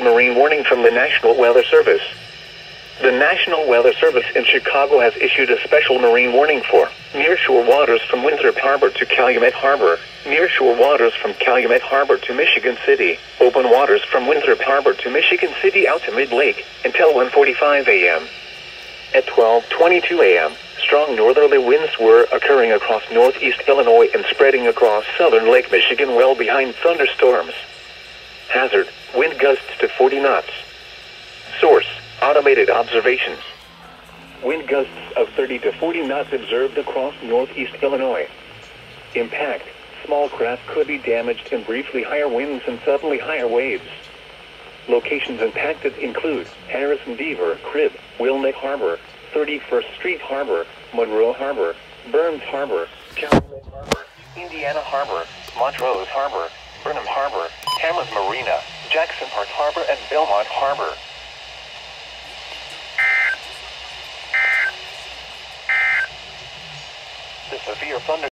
marine warning from the National Weather Service. The National Weather Service in Chicago has issued a special marine warning for nearshore waters from Winthrop Harbor to Calumet Harbor, nearshore waters from Calumet Harbor to Michigan City, open waters from Winthrop Harbor to Michigan City out to mid-lake, until 1:45 a.m. At 12:22 a.m., strong northerly winds were occurring across northeast Illinois and spreading across southern Lake Michigan well behind thunderstorms. Hazard, wind gusts to 40 knots. Source, automated observations. Wind gusts of 30 to 40 knots observed across northeast Illinois. Impact, small craft could be damaged and briefly higher winds and suddenly higher waves. Locations impacted include Harrison Beaver, Crib, Wilmette Harbor, 31st Street Harbor, Monroe Harbor, Burns Harbor, Calumet Harbor, Indiana Harbor, Montrose Harbor, Burnham Harbor, Hamlet Marina, Jackson Park Harbor, and Belmont Harbor. The severe thunder